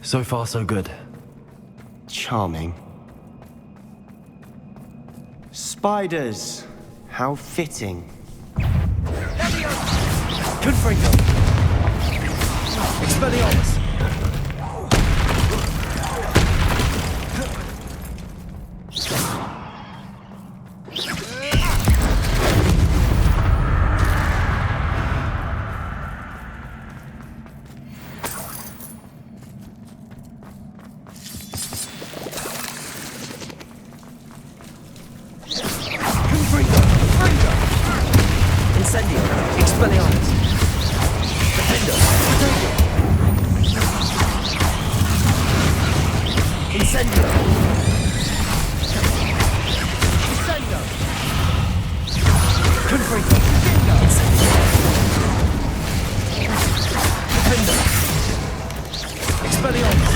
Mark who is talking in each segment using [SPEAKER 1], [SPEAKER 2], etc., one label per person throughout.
[SPEAKER 1] So far, so good.
[SPEAKER 2] Charming. Spiders. How fitting.
[SPEAKER 1] Confringo! Expelliarmus! Incendio! Expelliarmus! Defendo! Incendio! Incendio! Confringo! Incendio! Defendo! Expelliarmus!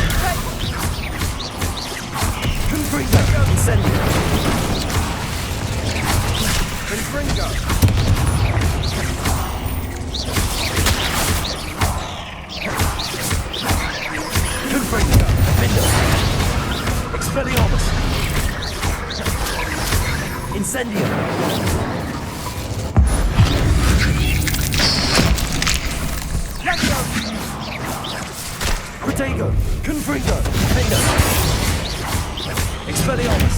[SPEAKER 1] Confringo! Incendio! Confringo! Confringo! Defendo! Expelliarmus! Incendio! Protego! Confringo! Defendo! Expelliarmus!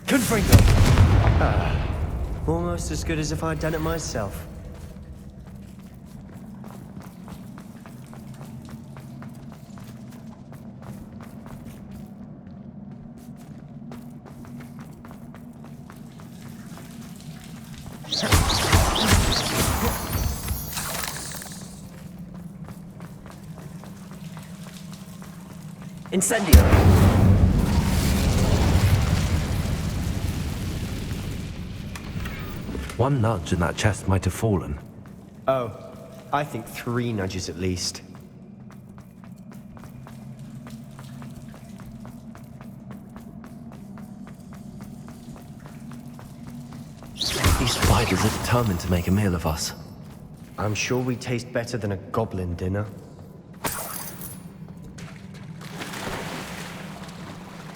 [SPEAKER 1] Confringo!
[SPEAKER 2] Almost as good as if I'd done it myself.
[SPEAKER 1] Incendio! One nudge and that chest might have fallen.
[SPEAKER 2] Oh, I think 3 nudges at least.
[SPEAKER 1] These spiders are determined to make a meal of us.
[SPEAKER 2] I'm sure we taste better than a goblin dinner.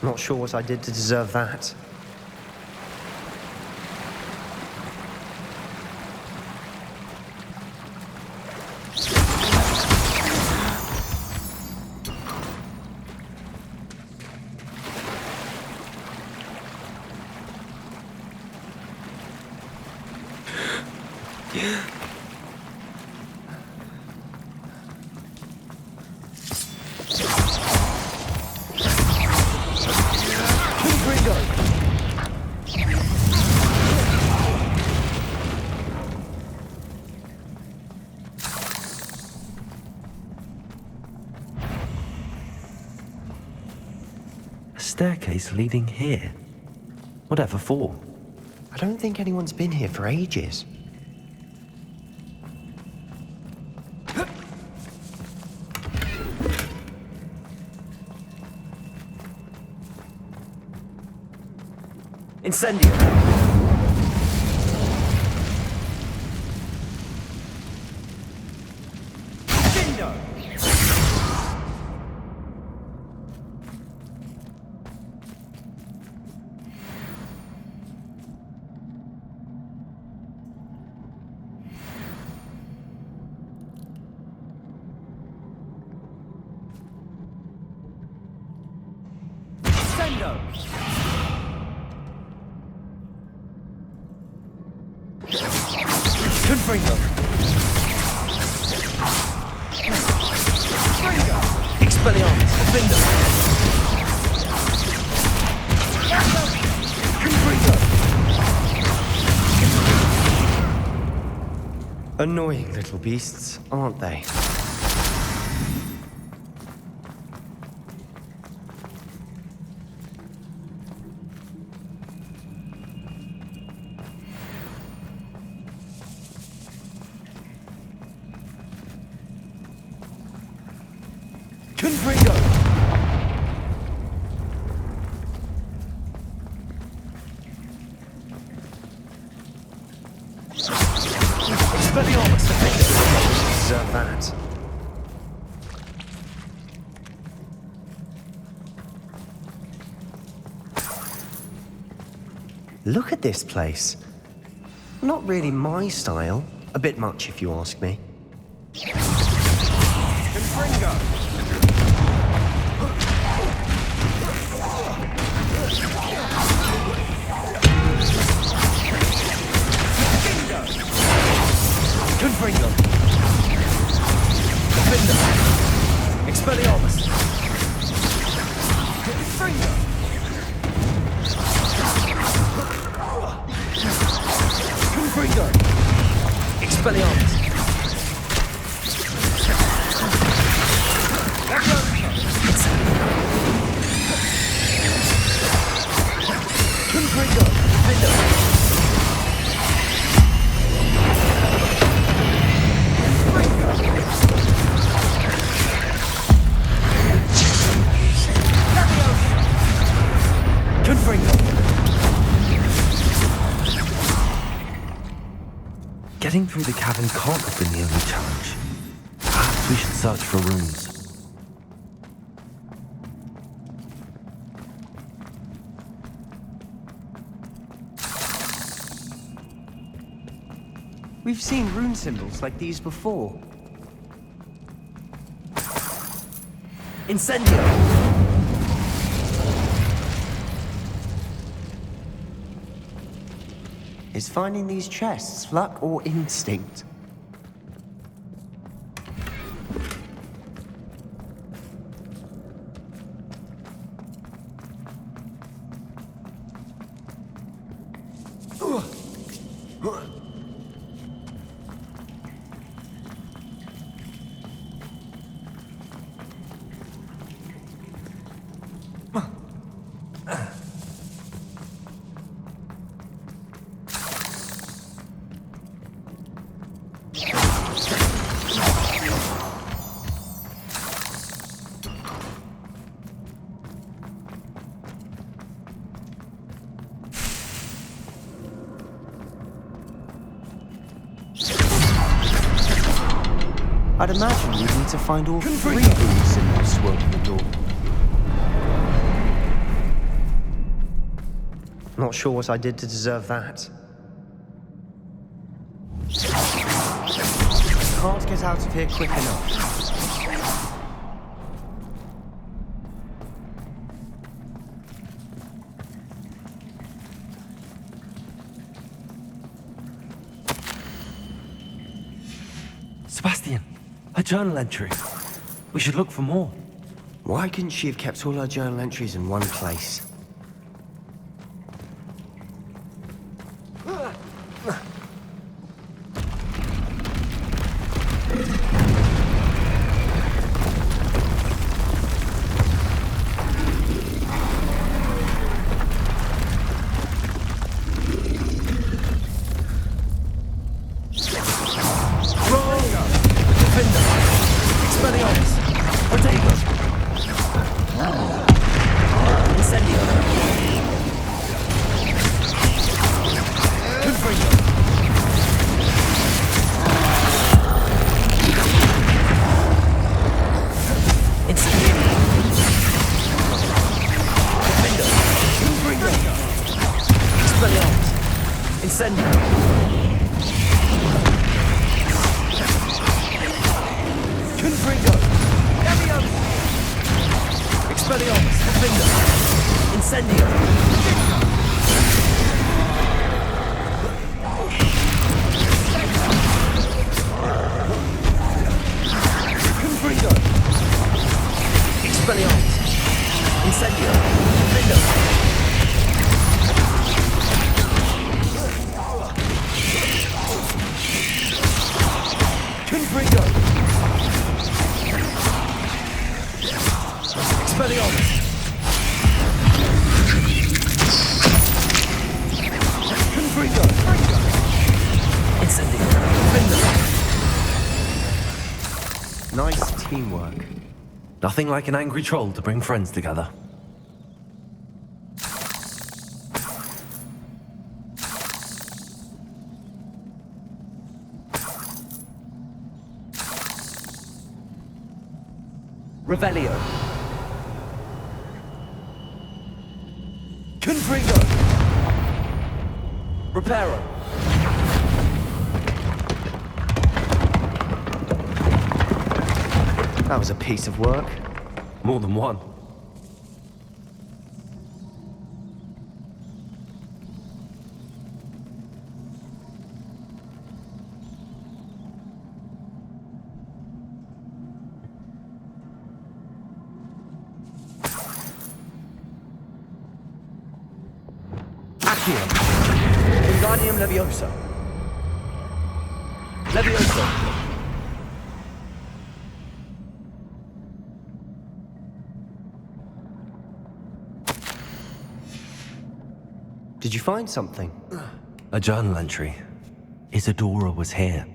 [SPEAKER 2] Not sure what I did to deserve that.
[SPEAKER 1] Staircase leading here. Whatever for?
[SPEAKER 2] I don't think anyone's been here for ages.
[SPEAKER 1] Incendio!
[SPEAKER 2] Defendo!
[SPEAKER 1] Incendio! Confringo! Expelliarmus! Defendo! Confringo!
[SPEAKER 2] Annoying little beasts, aren't they?
[SPEAKER 1] Confringo!
[SPEAKER 2] Look at this place. Not really my style. A bit much, if you ask me.
[SPEAKER 3] Confringo!
[SPEAKER 2] Confringo! Defender! Expelliarmus! Confringo! Confringo! Expelliarmus! Confringo! Defender!
[SPEAKER 1] Getting through the cavern can't have been the only challenge. Perhaps we should search for runes.
[SPEAKER 2] We've seen rune symbols like these before. Incendio! Is finding these chests luck or instinct? I'd imagine we'd need to find all three rune symbols to open the door. Not sure what I did to deserve that. Can't get out of here quick enough.
[SPEAKER 1] Sebastian, a journal entry. We should look for more.
[SPEAKER 2] Why couldn't she have kept all her journal entries in one place? Nice teamwork.
[SPEAKER 1] Nothing like an angry troll to bring friends together.
[SPEAKER 2] Revelio. Confringo.
[SPEAKER 1] Reparo.
[SPEAKER 2] That was a piece of work.
[SPEAKER 1] More than one.
[SPEAKER 2] Accio. Wingardium Leviosa. Leviosa. Did you find something?
[SPEAKER 1] A journal entry. Isadora was here.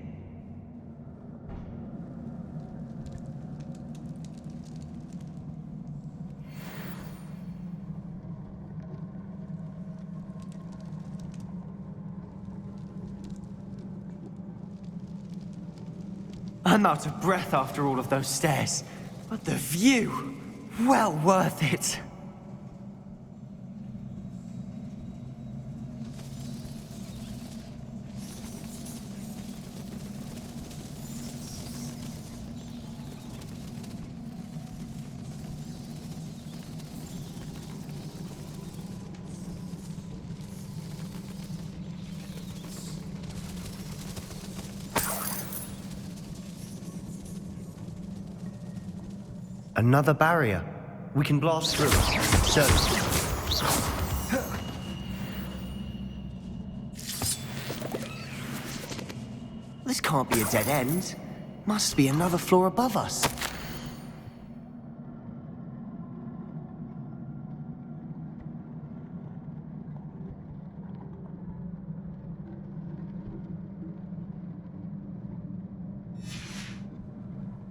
[SPEAKER 2] I'm out of breath after all of those stairs. But the view, well worth it. Another barrier. We can blast through it. So... This can't be a dead end. Must be another floor above us.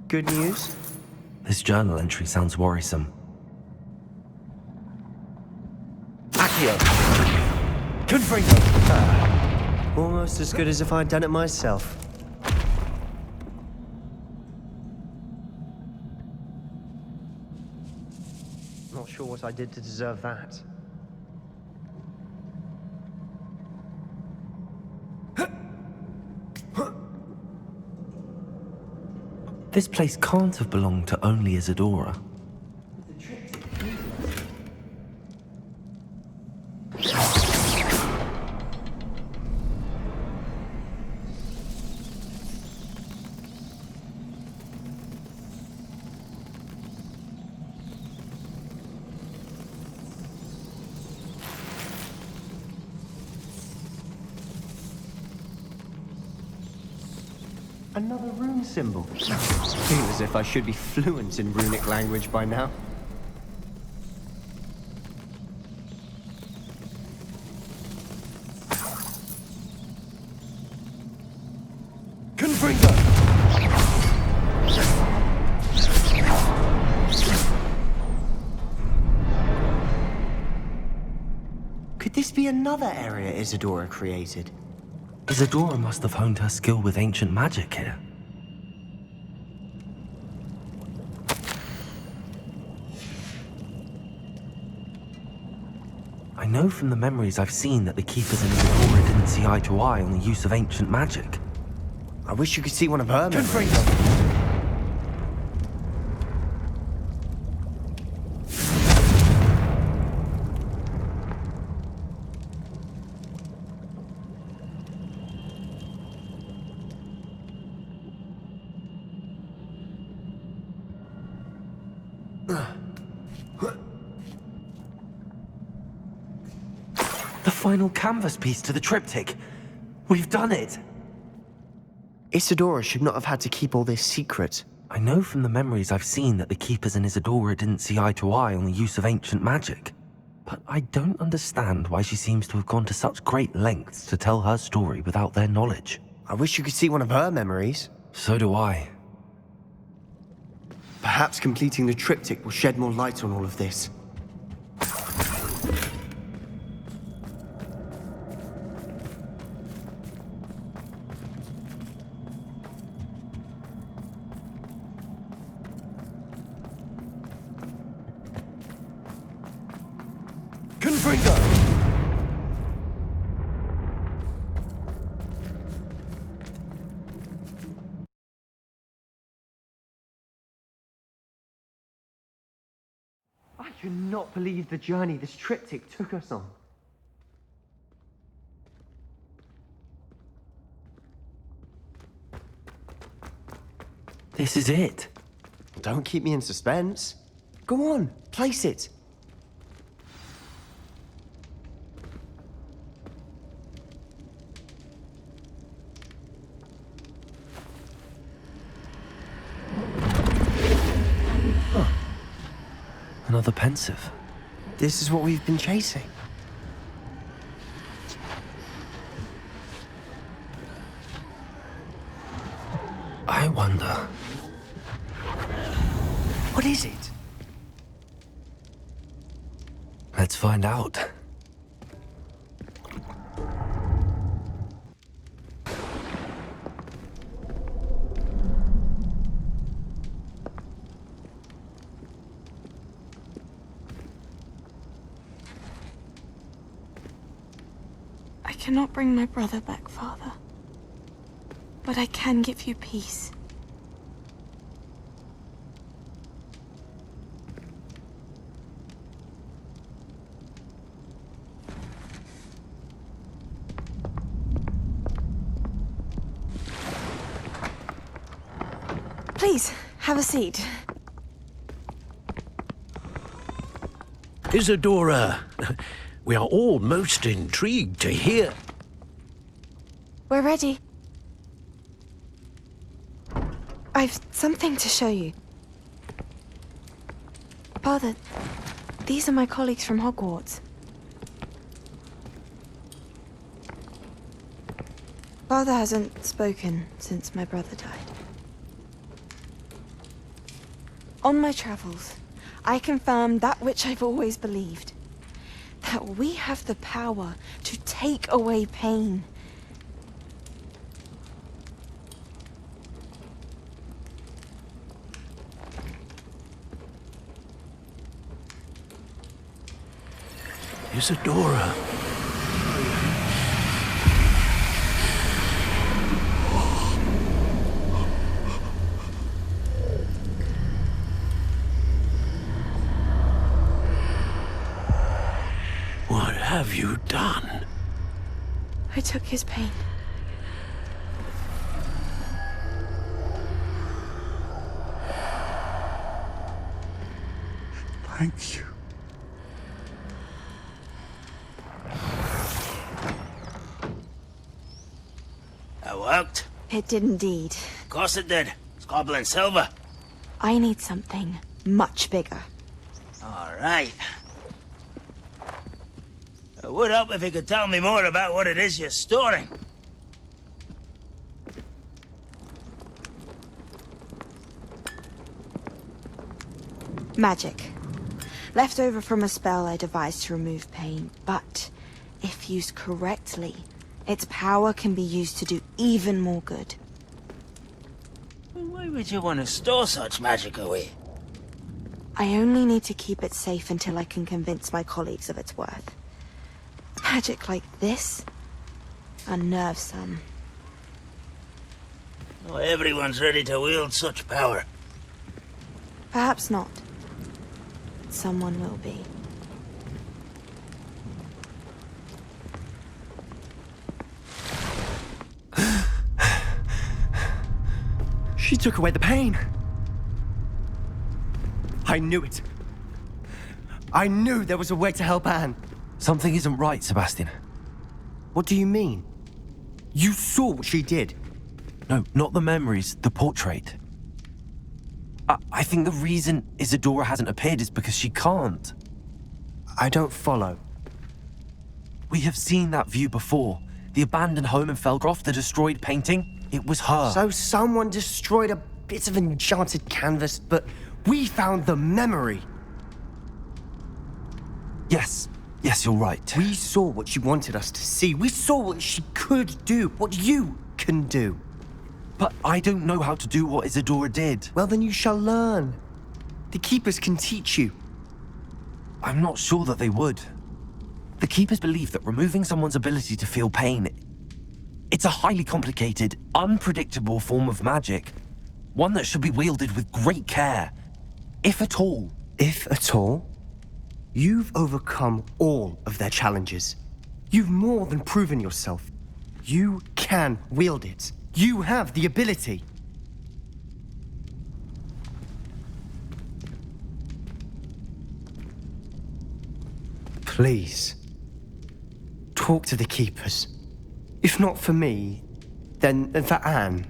[SPEAKER 2] Good news?
[SPEAKER 1] This journal entry sounds worrisome.
[SPEAKER 2] Accio! Confringo! Almost as good as if I'd done it myself. Not sure what I did to deserve that.
[SPEAKER 1] This place can't have belonged to only Isadora.
[SPEAKER 2] Another rune symbol. Feel as if I should be fluent in runic language by now. Confringo! Could this be another area Isadora created?
[SPEAKER 1] Isadora must have honed her skill with ancient magic here. I know from the memories I've seen that the Keepers in Isadora didn't see eye to eye on the use of ancient magic.
[SPEAKER 2] I wish you could see one of her memories.
[SPEAKER 1] The final canvas piece to the triptych. We've done it!
[SPEAKER 2] Isadora should not have had to keep all this secret.
[SPEAKER 1] I know from the memories I've seen that the Keepers in Isadora didn't see eye to eye on the use of ancient magic. But I don't understand why she seems to have gone to such great lengths to tell her story without their knowledge.
[SPEAKER 2] I wish you could see one of her memories.
[SPEAKER 1] So do I.
[SPEAKER 2] Perhaps completing the triptych will shed more light on all of this. Confringo! cannot believe the journey this triptych took us on.
[SPEAKER 1] This is it.
[SPEAKER 2] Don't keep me in suspense. Go on, place it.
[SPEAKER 1] Another pensive.
[SPEAKER 2] This is what we've been chasing.
[SPEAKER 1] I wonder.
[SPEAKER 2] What is it?
[SPEAKER 1] Let's find out.
[SPEAKER 3] I cannot bring my brother back, Father. But I can give you peace. Please, have a seat.
[SPEAKER 4] Isadora, we are all most intrigued to hear.
[SPEAKER 3] We're ready. I've something to show you. Father, these are my colleagues from Hogwarts. Father hasn't spoken since my brother died. On my travels, I confirmed that which I've always believed. That we have the power to take away pain.
[SPEAKER 4] Isadora. What have you done?
[SPEAKER 3] I took his pain.
[SPEAKER 5] Thank you.
[SPEAKER 6] That worked.
[SPEAKER 3] It did indeed.
[SPEAKER 6] Of course it did. It's goblin silver.
[SPEAKER 3] I need something much bigger.
[SPEAKER 6] All right. It would help if you could tell me more about what it is you're storing.
[SPEAKER 3] Magic. Left over from a spell I devised to remove pain, but if used correctly, its power can be used to do even more good.
[SPEAKER 6] Why would you want to store such magic away?
[SPEAKER 3] I only need to keep it safe until I can convince my colleagues of its worth. Magic like this unnerves some.
[SPEAKER 6] Not everyone's ready to wield such power.
[SPEAKER 3] Perhaps not. Someone will be.
[SPEAKER 2] She took away the pain. I knew it. I knew there was a way to help Anne.
[SPEAKER 1] Something isn't right, Sebastian.
[SPEAKER 2] What do you mean? You saw what she did.
[SPEAKER 1] No, not the memories, the portrait. I think the reason Isadora hasn't appeared is because she can't.
[SPEAKER 2] I don't follow.
[SPEAKER 1] We have seen that view before. The abandoned home in Felgroth, the destroyed painting. It was her.
[SPEAKER 2] So someone destroyed a bit of enchanted canvas, but we found the memory.
[SPEAKER 1] Yes, you're right.
[SPEAKER 2] We saw what she wanted us to see. We saw what she could do, what you can do.
[SPEAKER 1] But I don't know how to do what Isadora did.
[SPEAKER 2] Well, then you shall learn. The Keepers can teach you.
[SPEAKER 1] I'm not sure that they would. The Keepers believe that removing someone's ability to feel pain, it's a highly complicated, unpredictable form of magic. One that should be wielded with great care. If at all.
[SPEAKER 2] If at all? You've overcome all of their challenges. You've more than proven yourself. You can wield it. You have the ability. Please, talk to the Keepers. If not for me, then for Anne.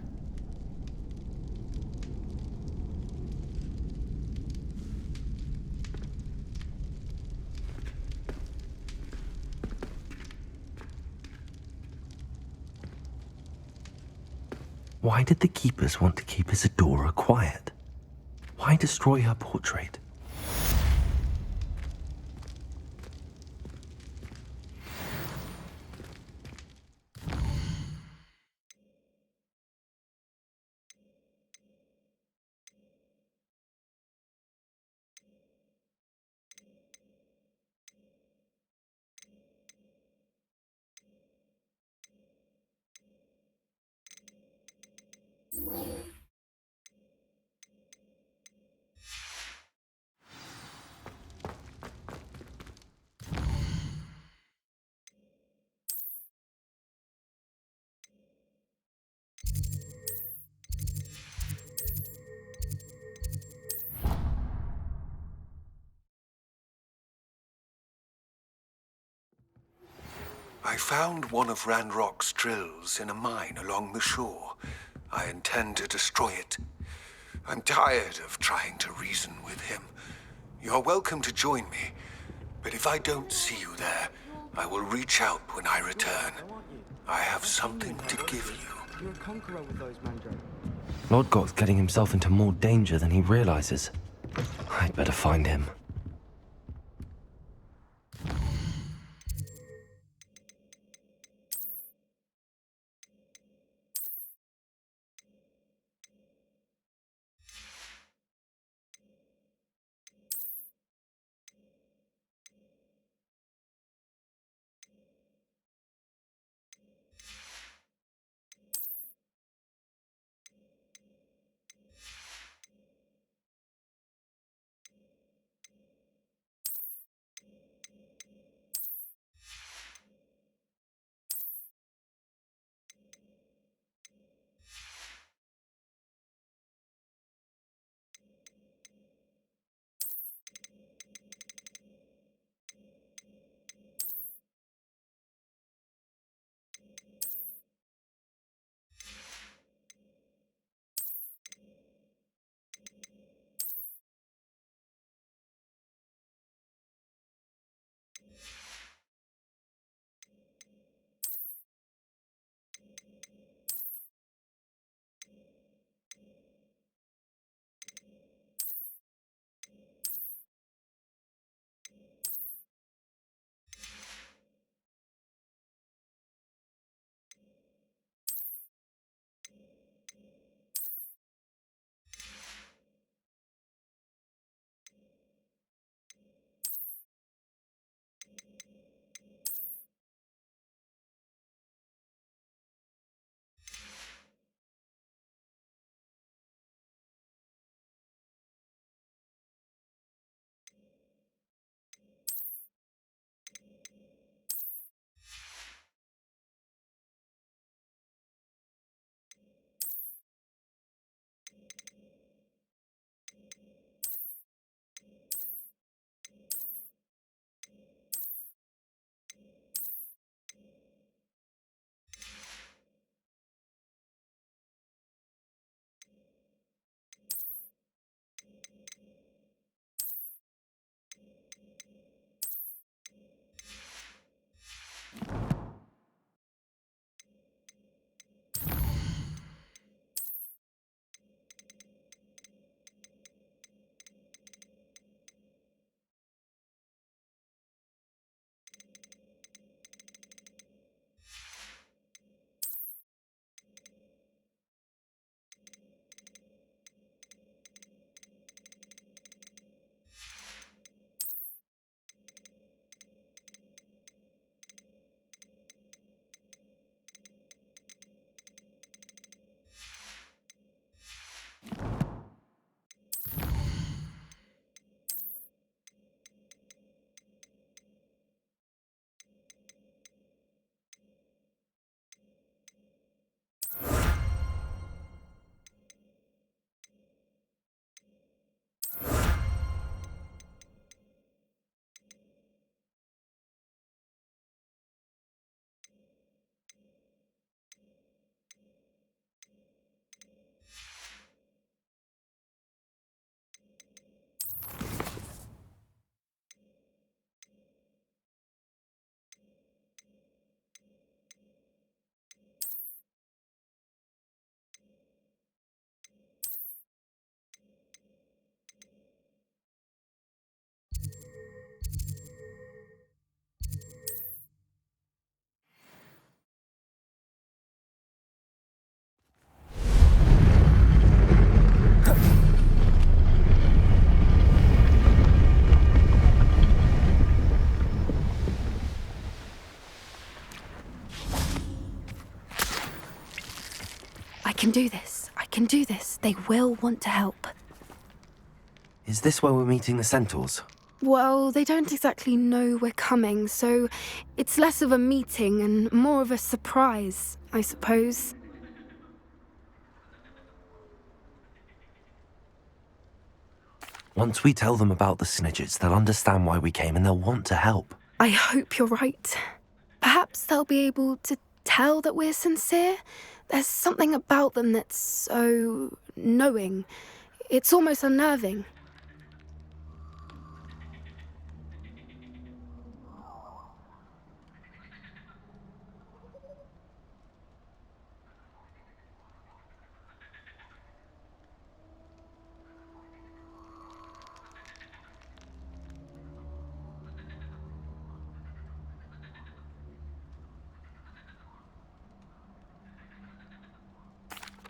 [SPEAKER 1] Why did the Keepers want to keep Isadora quiet? Why destroy her portrait?
[SPEAKER 5] I found one of Ranrock's drills in a mine along the shore. I intend to destroy it. I'm tired of trying to reason with him. You're welcome to join me, but if I don't see you there, I will reach out when I return. I have something to give you.
[SPEAKER 2] You're a conqueror with those, Mandro.
[SPEAKER 1] Lodgok's getting himself into more danger than he realizes. I'd better find him.
[SPEAKER 7] can do this. I can do this. They will want to help.
[SPEAKER 1] Is this where we're meeting the centaurs?
[SPEAKER 7] Well, they don't exactly know we're coming, so it's less of a meeting and more of a surprise, I suppose.
[SPEAKER 1] Once we tell them about the Snidgets, they'll understand why we came and they'll want to help.
[SPEAKER 7] I hope you're right. Perhaps they'll be able to tell that we're sincere. There's something about them that's so knowing. It's almost unnerving.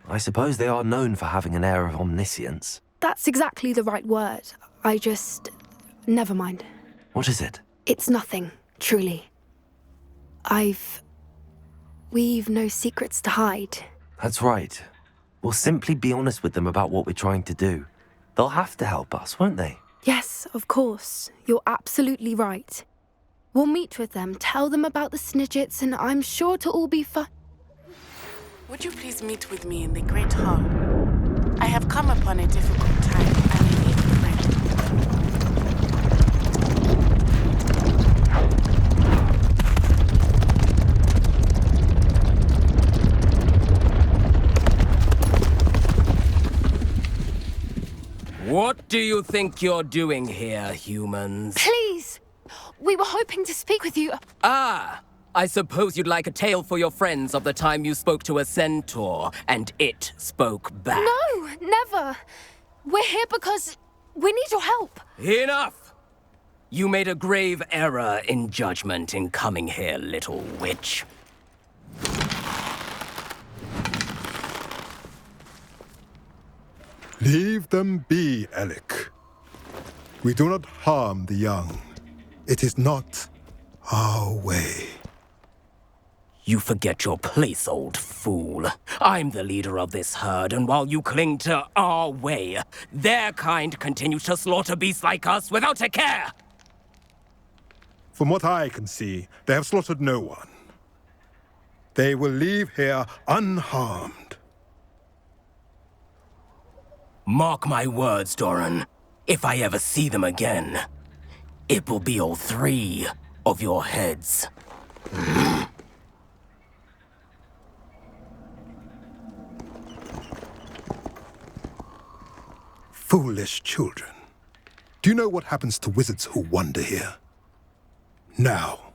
[SPEAKER 1] I suppose they are known for having an air of omniscience.
[SPEAKER 7] That's exactly the right word. Never mind.
[SPEAKER 1] What is it?
[SPEAKER 7] It's nothing, truly. We've no secrets to hide.
[SPEAKER 1] That's right. We'll simply be honest with them about what we're trying to do. They'll have to help us, won't they?
[SPEAKER 7] Yes, of course. You're absolutely right. We'll meet with them, tell them about the Snidgets, and I'm sure it'll all be fun.
[SPEAKER 8] Would you please meet with me in the Great Hall? I have come upon a difficult time and I need a friend.
[SPEAKER 9] What do you think you're doing here, humans?
[SPEAKER 7] Please! We were hoping to speak with you.
[SPEAKER 9] Ah! I suppose you'd like a tale for your friends of the time you spoke to a centaur, and it spoke back.
[SPEAKER 7] No, never. We're here because we need your help.
[SPEAKER 9] Enough! You made a grave error in judgment in coming here, little witch.
[SPEAKER 10] Leave them be, Alec. We do not harm the young. It is not our way.
[SPEAKER 9] You forget your place, old fool. I'm the leader of this herd, and while you cling to our way, their kind continues to slaughter beasts like us without a care!
[SPEAKER 10] From what I can see, they have slaughtered no one. They will leave here unharmed.
[SPEAKER 9] Mark my words, Doran. If I ever see them again, it will be all 3 of your heads.
[SPEAKER 10] Foolish children. Do you know what happens to wizards who wander here? Now,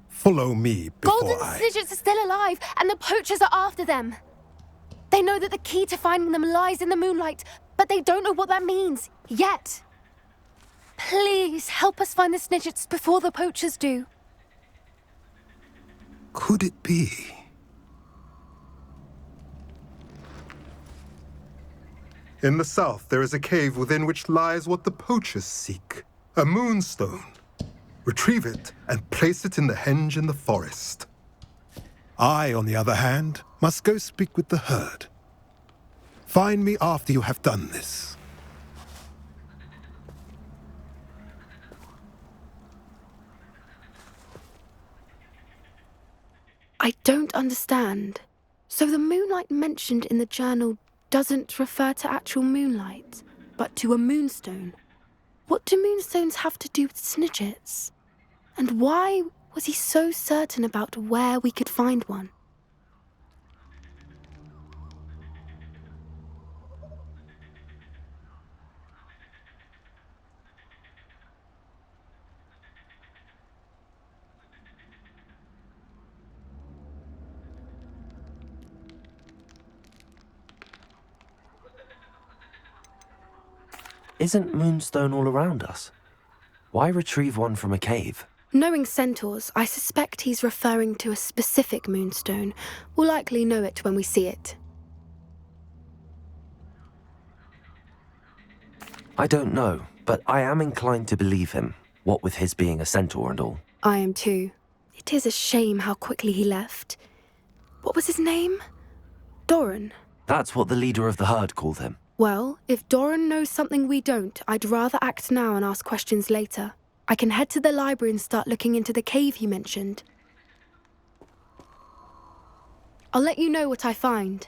[SPEAKER 10] follow me before
[SPEAKER 7] Golden Snidgets are still alive, and the poachers are after them. They know that the key to finding them lies in the moonlight, but they don't know what that means, yet. Please, help us find the Snidgets before the poachers do.
[SPEAKER 10] Could it be? In the south, there is a cave within which lies what the poachers seek. A moonstone. Retrieve it and place it in the henge in the forest. I, on the other hand, must go speak with the herd. Find me after you have done this.
[SPEAKER 7] I don't understand. So the moonlight mentioned in the journal doesn't refer to actual moonlight, but to a moonstone. What do moonstones have to do with Snidgets? And why was he so certain about where we could find one?
[SPEAKER 1] Isn't Moonstone all around us? Why retrieve one from a cave?
[SPEAKER 7] Knowing centaurs, I suspect he's referring to a specific moonstone. We'll likely know it when we see it.
[SPEAKER 1] I don't know, but I am inclined to believe him, what with his being a centaur and all.
[SPEAKER 7] I am too. It is a shame how quickly he left. What was his name? Doran?
[SPEAKER 1] That's what the leader of the herd called him.
[SPEAKER 7] Well, if Doran knows something we don't, I'd rather act now and ask questions later. I can head to the library and start looking into the cave he mentioned. I'll let you know what I find.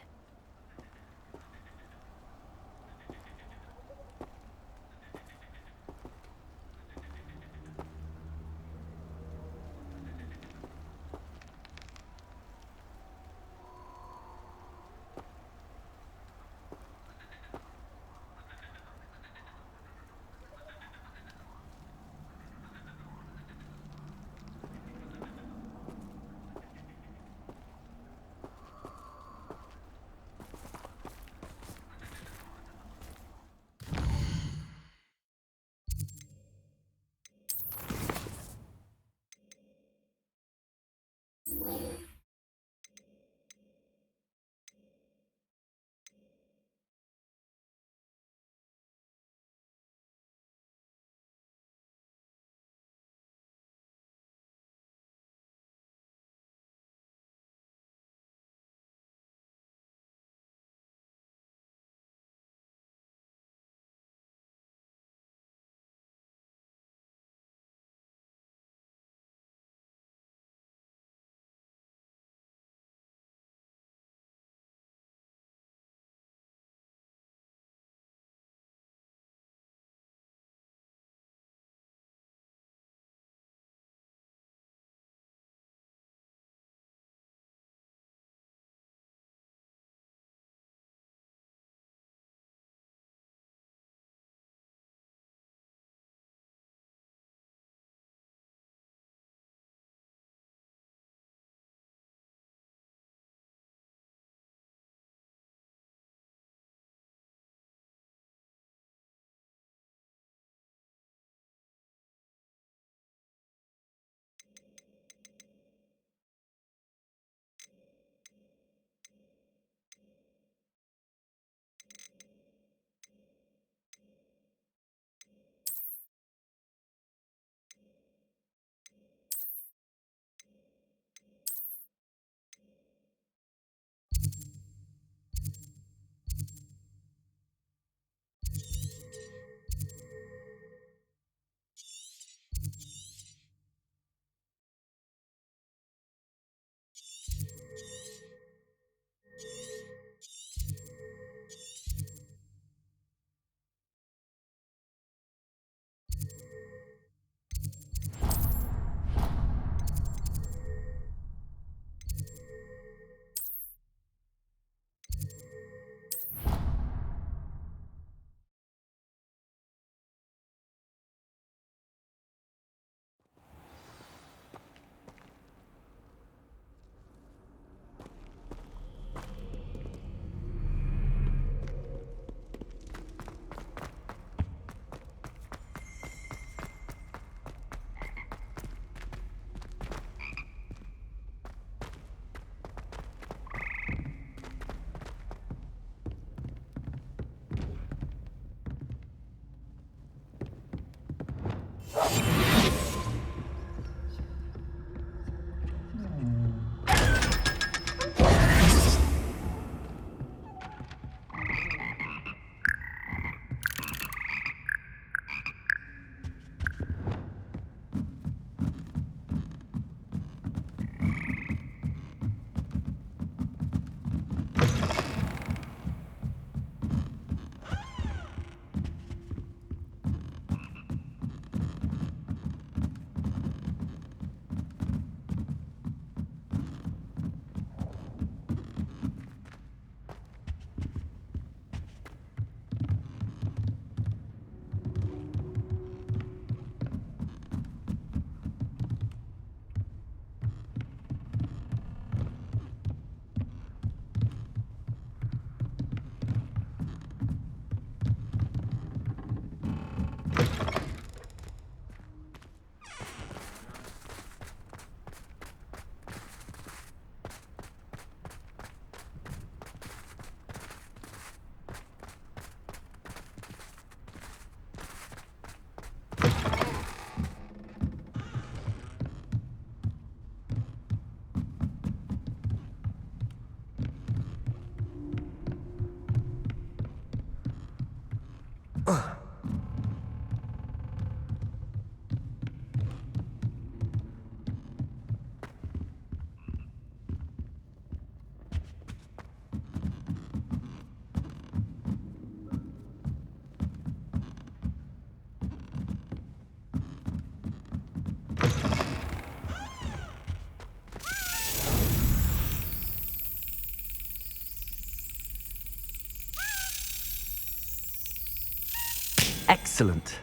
[SPEAKER 1] Excellent.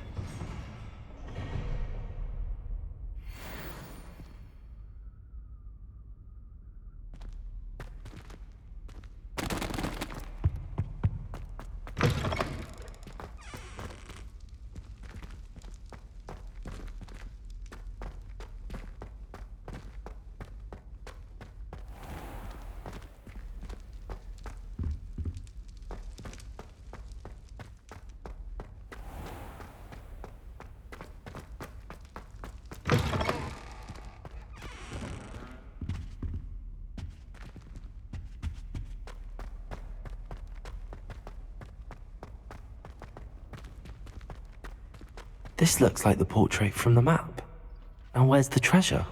[SPEAKER 1] This looks like the portrait from the map. Now where's the treasure?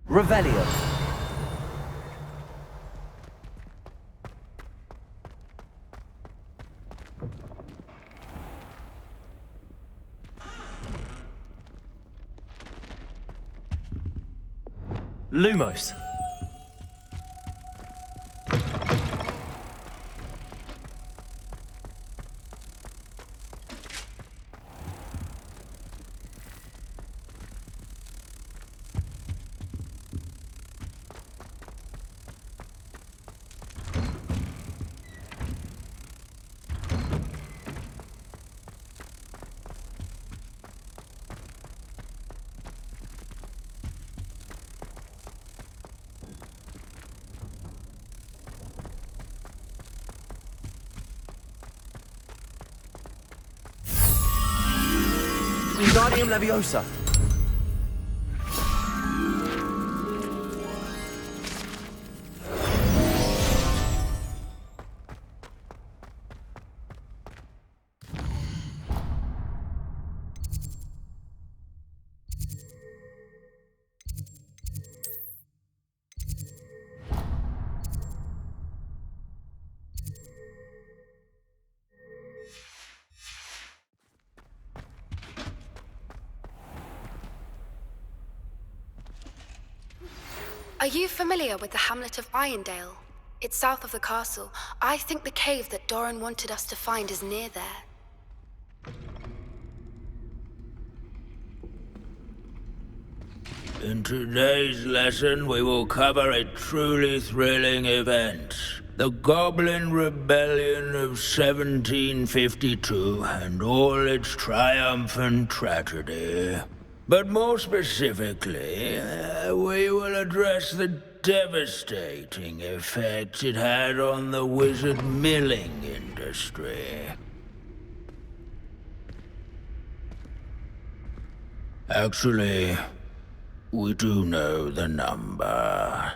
[SPEAKER 1] Revelio.
[SPEAKER 2] Lumos.
[SPEAKER 1] Wingardium Leviosa.
[SPEAKER 7] Are you familiar with the hamlet of Irondale? It's south of the castle. I think the cave that Doran wanted us to find is near there.
[SPEAKER 6] In today's lesson, we will cover a truly thrilling event. The Goblin Rebellion of 1752 and all its triumphant tragedy. But more specifically, we will address the devastating effect it had on the wizard milling industry. Actually, we do know the number.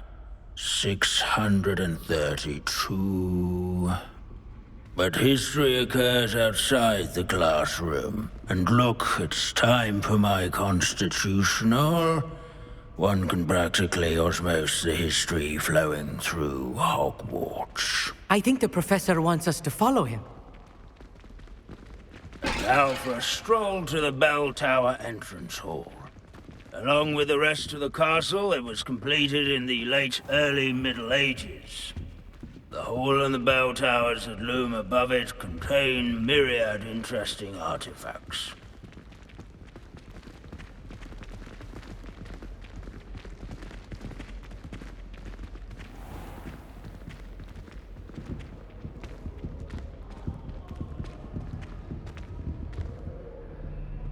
[SPEAKER 6] 632. But history occurs outside the classroom. And look, it's time for my constitutional. One can practically osmose the history flowing through Hogwarts.
[SPEAKER 11] I think the professor wants us to follow him.
[SPEAKER 6] Now for a stroll to the bell tower entrance hall. Along with the rest of the castle, it was completed in the late early Middle Ages. The hall and the bell towers that loom above it contain myriad interesting artifacts.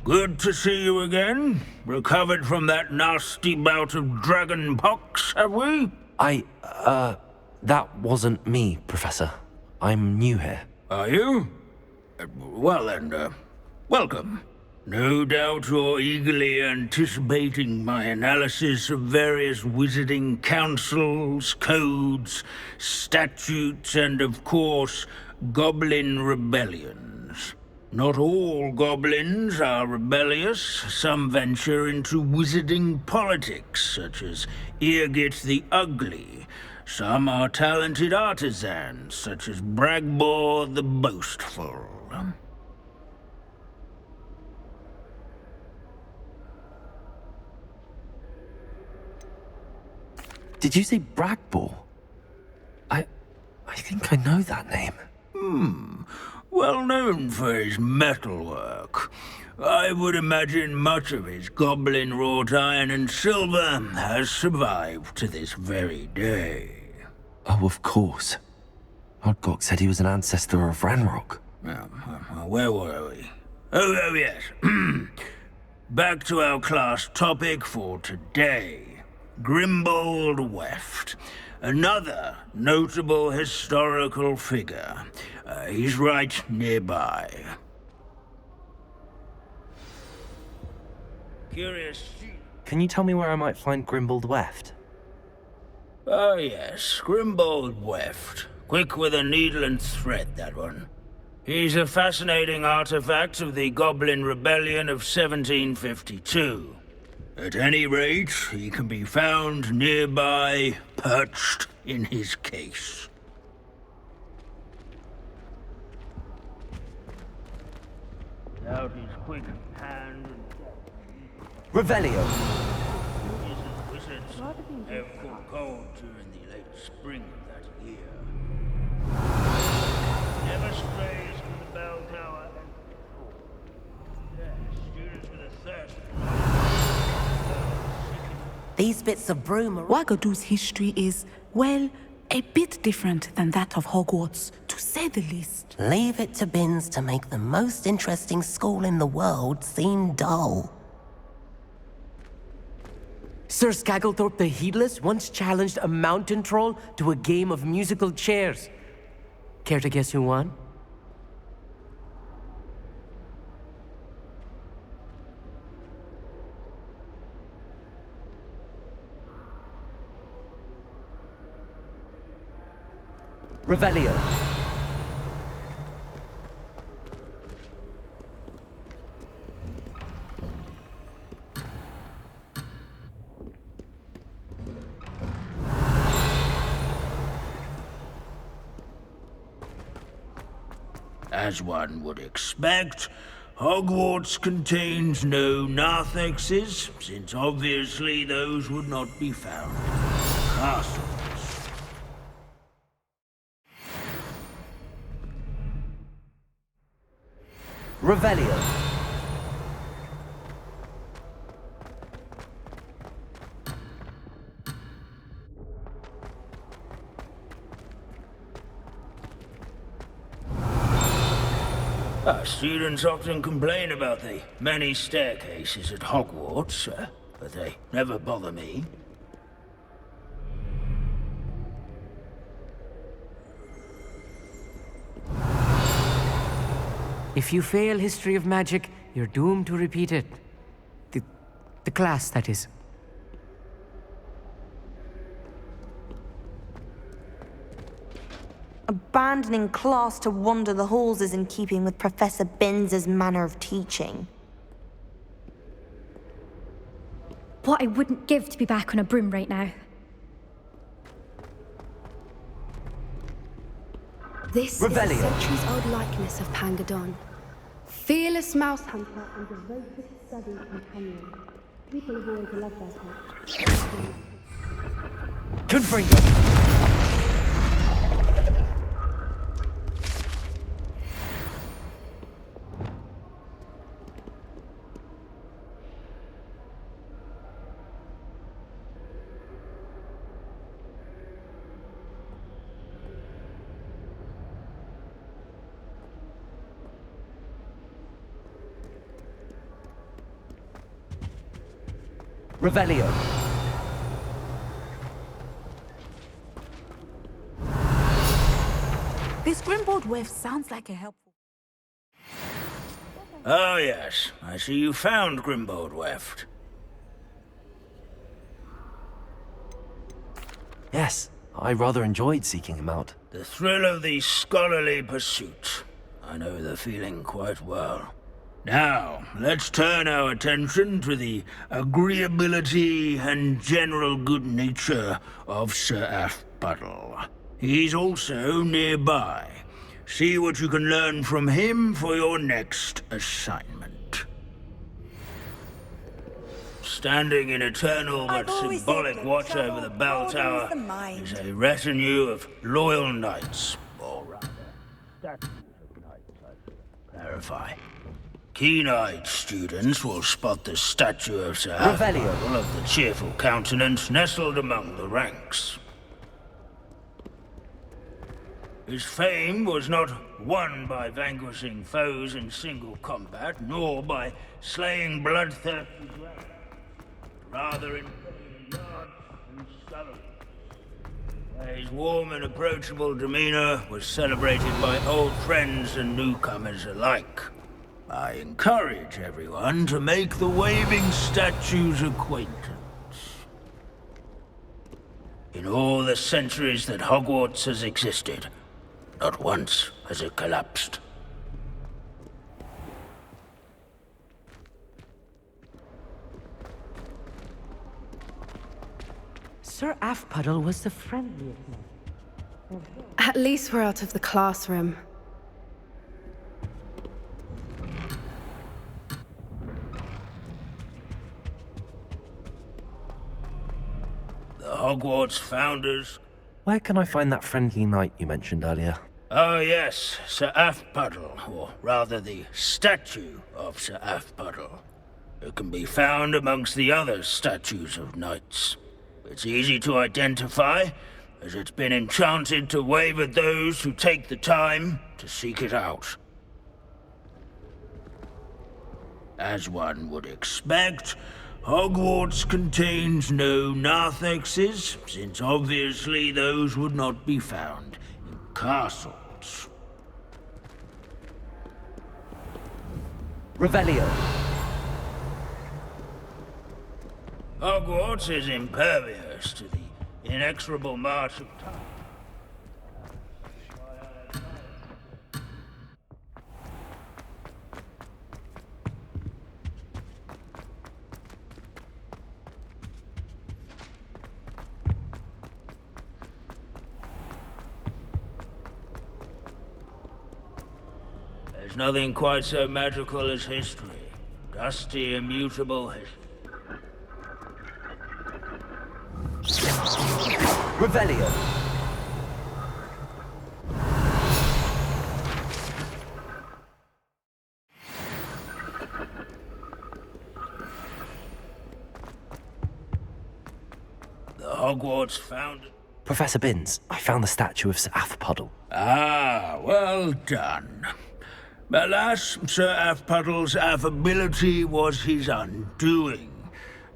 [SPEAKER 6] Good to see you again. Recovered from that nasty bout of dragon pox, have we?
[SPEAKER 1] That wasn't me, Professor. I'm new here.
[SPEAKER 6] Are you? Well then, welcome. No doubt you're eagerly anticipating my analysis of various wizarding councils, codes, statutes, and of course, goblin rebellions. Not all goblins are rebellious. Some venture into wizarding politics, such as Irgit the Ugly. Some are talented artisans, such as Bragbor the Boastful.
[SPEAKER 1] Did you say Bragbor? I think I know that name.
[SPEAKER 6] Well known for his metalwork. I would imagine much of his goblin-wrought iron and silver has survived to this very day.
[SPEAKER 1] Oh, of course. Odgok said he was an ancestor of Ranrock.
[SPEAKER 6] Where were we? Oh, yes. Back to our class topic for today. Grimbold Weft. Another notable historical figure. He's right nearby. Curious.
[SPEAKER 1] Can you tell me where I might find Grimbold Weft?
[SPEAKER 6] Oh, yes, Grimbold Weft. Quick with a needle and thread, that one. He's a fascinating artifact of the Goblin Rebellion of 1752. At any rate, he can be found nearby, perched in his case. Without his quick hand and
[SPEAKER 1] Revelio!
[SPEAKER 6] wizards have caught cold during the late spring of that year. Never strays from the bell tower and... Yes, students with a thirst.
[SPEAKER 12] These bits of broom are...
[SPEAKER 8] Wagadu's history is, well, a bit different than that of Hogwarts, to say the least.
[SPEAKER 12] Leave it to Bins to make the most interesting school in the world seem dull.
[SPEAKER 11] Sir Skagglethorpe the Heedless once challenged a mountain troll to a game of musical chairs. Care to guess who won? Revelio.
[SPEAKER 6] As one would expect, Hogwarts contains no narthexes, since obviously those would not be found in castles.
[SPEAKER 11] Revelio.
[SPEAKER 6] Students often complain about the many staircases at Hogwarts, but they never bother me.
[SPEAKER 11] If you fail history of magic, you're doomed to repeat it. The class, that is.
[SPEAKER 3] Abandoning class to wander the halls is in keeping with Professor Binns' manner of teaching.
[SPEAKER 13] What I wouldn't give to be back on a broom right now.
[SPEAKER 7] This
[SPEAKER 11] Revelio.
[SPEAKER 7] is a centuries-old likeness of Pangadon. Fearless mouse hunter and devoted study companion. People have always loved their pets.
[SPEAKER 11] Confringo. Revelio.
[SPEAKER 8] This Grimbold Weft sounds like a helpful...
[SPEAKER 6] Oh yes, I see you found Grimbold Weft.
[SPEAKER 1] Yes, I rather enjoyed seeking him out.
[SPEAKER 6] The thrill of the scholarly pursuit. I know the feeling quite well. Now, let's turn our attention to the agreeability and general good nature of Sir Athpuddle. He's also nearby. See what you can learn from him for your next assignment. Standing in eternal but symbolic watch over the bell tower is a retinue of loyal knights, or rather, statues of knights, I should clarify. Keen-eyed students will spot the statue of Sir Athpuddle of the cheerful countenance nestled among the ranks. His fame was not won by vanquishing foes in single combat, nor by slaying bloodthirsty dragons, rather in yards and sculleries. His warm and approachable demeanor was celebrated by old friends and newcomers alike. I encourage everyone to make the waving statue's acquaintance. In all the centuries that Hogwarts has existed, not once has it collapsed.
[SPEAKER 11] Sir Athpuddle was the friendliest man.
[SPEAKER 7] At least we're out of the classroom.
[SPEAKER 6] The Hogwarts founders...
[SPEAKER 1] Where can I find that friendly knight you mentioned earlier?
[SPEAKER 6] Oh yes, Sir Athpuddle, or rather the statue of Sir Athpuddle. It can be found amongst the other statues of knights. It's easy to identify, as it's been enchanted to wave at those who take the time to seek it out. As one would expect, Hogwarts contains no narthexes, since obviously those would not be found in castles.
[SPEAKER 11] Revelio.
[SPEAKER 6] Hogwarts is impervious to the inexorable march of time. There's nothing quite so magical as history. Dusty, immutable history.
[SPEAKER 11] Revelio.
[SPEAKER 6] The Hogwarts founded...
[SPEAKER 1] Professor Binns, I found the statue of Sir Athpuddle.
[SPEAKER 6] Ah, well done. Alas, Sir Athpuddle's affability was his undoing.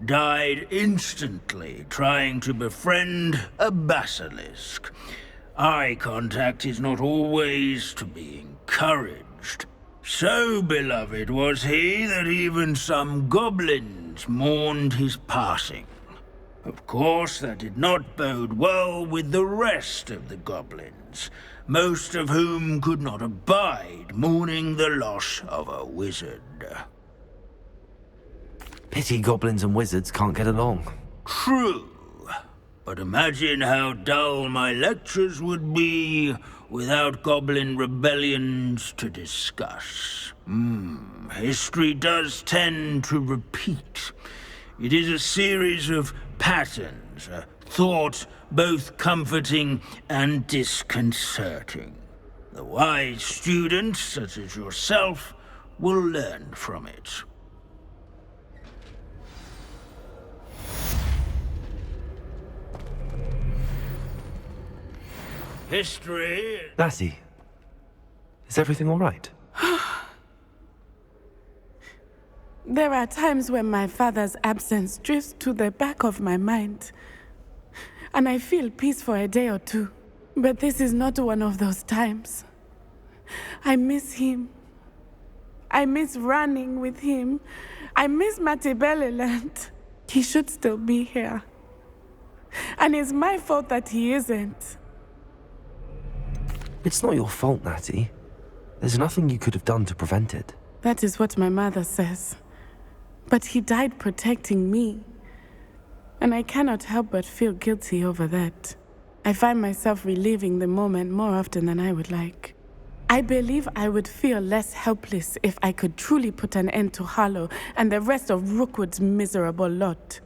[SPEAKER 6] Died instantly trying to befriend a basilisk. Eye contact is not always to be encouraged. So beloved was he that even some goblins mourned his passing. Of course, that did not bode well with the rest of the goblins, most of whom could not abide mourning the loss of a wizard.
[SPEAKER 1] Pity goblins and wizards can't get along.
[SPEAKER 6] True. But imagine how dull my lectures would be without goblin rebellions to discuss. History does tend to repeat. It is a series of patterns, a thought both comforting and disconcerting. The wise student, such as yourself, will learn from it. History...
[SPEAKER 1] Lassie, is everything all right?
[SPEAKER 8] There are times when my father's absence drifts to the back of my mind, and I feel peace for a day or two. But this is not one of those times. I miss him. I miss running with him. I miss Matibeleland. He should still be here. And it's my fault that he isn't.
[SPEAKER 1] It's not your fault, Natty. There's nothing you could have done to prevent it.
[SPEAKER 8] That is what my mother says. But he died protecting me. And I cannot help but feel guilty over that. I find myself reliving the moment more often than I would like. I believe I would feel less helpless if I could truly put an end to Harlow and the rest of Rookwood's miserable lot.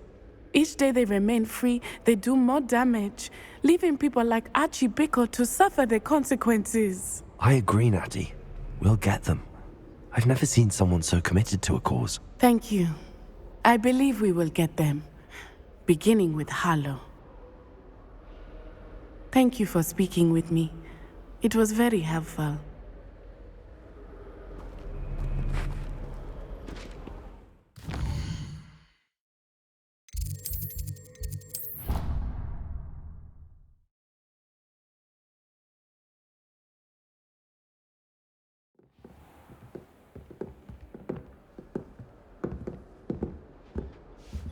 [SPEAKER 8] Each day they remain free, they do more damage, leaving people like Archie Bickle to suffer the consequences.
[SPEAKER 1] I agree, Natty. We'll get them. I've never seen someone so committed to a cause.
[SPEAKER 8] Thank you. I believe we will get them, beginning with Harlow. Thank you for speaking with me. It was very helpful.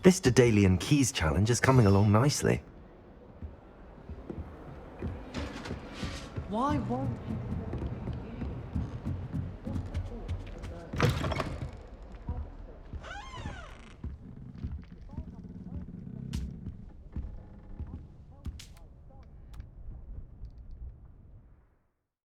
[SPEAKER 1] This Daedalian Keys challenge is coming along nicely.
[SPEAKER 11] Why won't you